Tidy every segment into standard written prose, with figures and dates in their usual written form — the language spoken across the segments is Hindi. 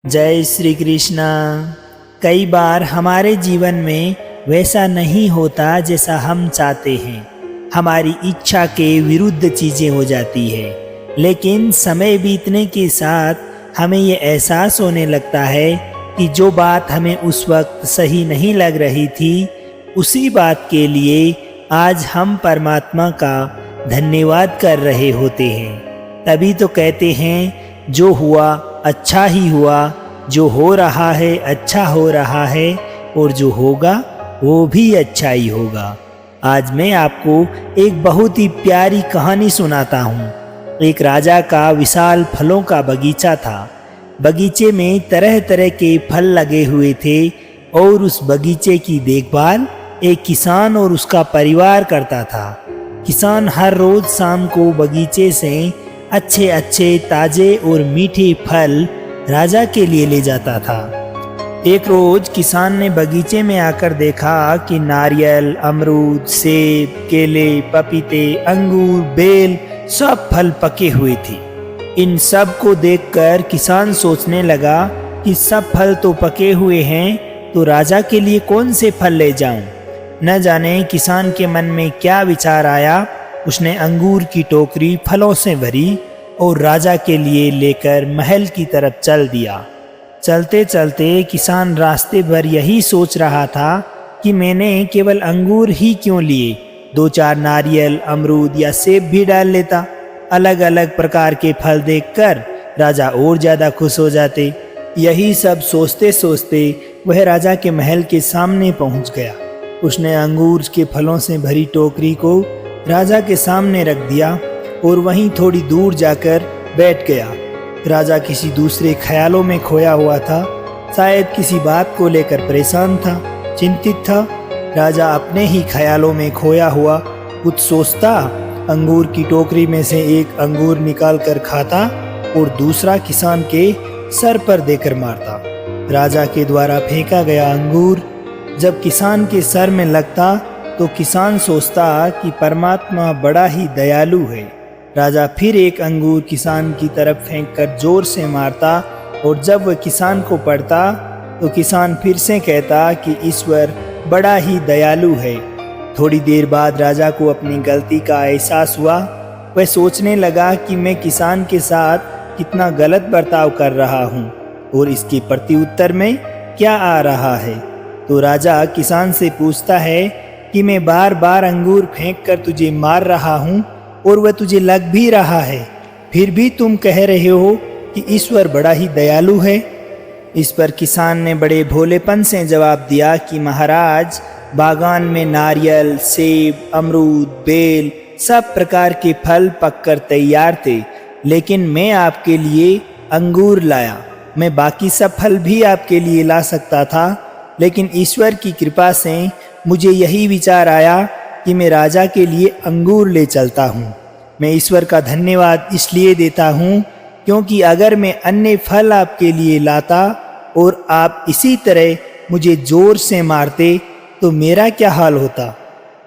जय श्री कृष्णा। कई बार हमारे जीवन में वैसा नहीं होता जैसा हम चाहते हैं। हमारी इच्छा के विरुद्ध चीज़ें हो जाती है, लेकिन समय बीतने के साथ हमें ये एहसास होने लगता है कि जो बात हमें उस वक्त सही नहीं लग रही थी, उसी बात के लिए आज हम परमात्मा का धन्यवाद कर रहे होते हैं। तभी तो कहते हैं जो हुआ अच्छा ही हुआ, जो हो रहा है अच्छा हो रहा है, और जो होगा वो भी अच्छा ही होगा। आज मैं आपको एक बहुत ही प्यारी कहानी सुनाता हूँ। एक राजा का विशाल फलों का बगीचा था। बगीचे में तरह तरह के फल लगे हुए थे और उस बगीचे की देखभाल एक किसान और उसका परिवार करता था। किसान हर रोज शाम को बगीचे से अच्छे अच्छे ताजे और मीठे फल राजा के लिए ले जाता था। एक रोज किसान ने बगीचे में आकर देखा कि नारियल, अमरूद, सेब, केले, पपीते, अंगूर, बेल सब फल पके हुए थे। इन सब को देखकर किसान सोचने लगा कि सब फल तो पके हुए हैं, तो राजा के लिए कौन से फल ले जाऊं। न जाने किसान के मन में क्या विचार आया। उसने अंगूर की टोकरी फलों से भरी और राजा के लिए लेकर महल की तरफ चल दिया। चलते चलते किसान रास्ते भर यही सोच रहा था कि मैंने केवल अंगूर ही क्यों लिए, दो चार नारियल, अमरूद या सेब भी डाल लेता। अलग अलग प्रकार के फल देखकर राजा और ज़्यादा खुश हो जाते। यही सब सोचते सोचते वह राजा के महल के सामने पहुंच गया। उसने अंगूर के फलों से भरी टोकरी को राजा के सामने रख दिया और वहीं थोड़ी दूर जाकर बैठ गया। राजा किसी दूसरे ख्यालों में खोया हुआ था, शायद किसी बात को लेकर परेशान था, चिंतित था। राजा अपने ही ख्यालों में खोया हुआ कुछ सोचता, अंगूर की टोकरी में से एक अंगूर निकाल कर खाता और दूसरा किसान के सर पर देकर मारता। राजा के द्वारा फेंका गया अंगूर जब किसान के सर में लगता तो किसान सोचता कि परमात्मा बड़ा ही दयालु है। राजा फिर एक अंगूर किसान की तरफ फेंककर जोर से मारता और जब वह किसान को पड़ता तो किसान फिर से कहता कि ईश्वर बड़ा ही दयालु है। थोड़ी देर बाद राजा को अपनी गलती का एहसास हुआ। वह सोचने लगा कि मैं किसान के साथ कितना गलत बर्ताव कर रहा हूँ और इसके प्रत्युत्तर में क्या आ रहा है। तो राजा किसान से पूछता है कि मैं बार बार अंगूर फेंक कर तुझे मार रहा हूँ और वह तुझे लग भी रहा है, फिर भी तुम कह रहे हो कि ईश्वर बड़ा ही दयालु है। इस पर किसान ने बड़े भोलेपन से जवाब दिया कि महाराज, बागान में नारियल, सेब, अमरूद, बेल सब प्रकार के फल पककर तैयार थे, लेकिन मैं आपके लिए अंगूर लाया। मैं बाकी सब फल भी आपके लिए ला सकता था, लेकिन ईश्वर की कृपा से मुझे यही विचार आया कि मैं राजा के लिए अंगूर ले चलता हूँ। मैं ईश्वर का धन्यवाद इसलिए देता हूँ क्योंकि अगर मैं अन्य फल आपके लिए लाता और आप इसी तरह मुझे जोर से मारते तो मेरा क्या हाल होता।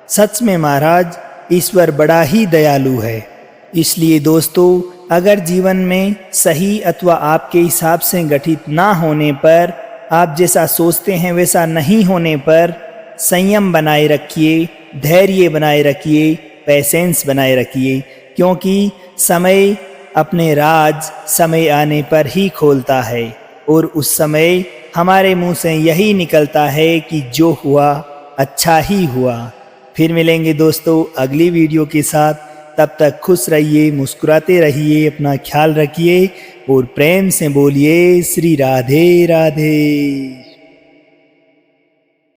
सच में महाराज, ईश्वर बड़ा ही दयालु है। इसलिए दोस्तों, अगर जीवन में सही अथवा आपके हिसाब से गठित ना होने पर, आप जैसा सोचते हैं वैसा नहीं होने पर, संयम बनाए रखिए, धैर्य बनाए रखिए, पेशेंस बनाए रखिए, क्योंकि समय अपने राज समय आने पर ही खोलता है और उस समय हमारे मुंह से यही निकलता है कि जो हुआ अच्छा ही हुआ। फिर मिलेंगे दोस्तों अगली वीडियो के साथ। तब तक खुश रहिए, मुस्कुराते रहिए, अपना ख्याल रखिए और प्रेम से बोलिए श्री राधे राधे।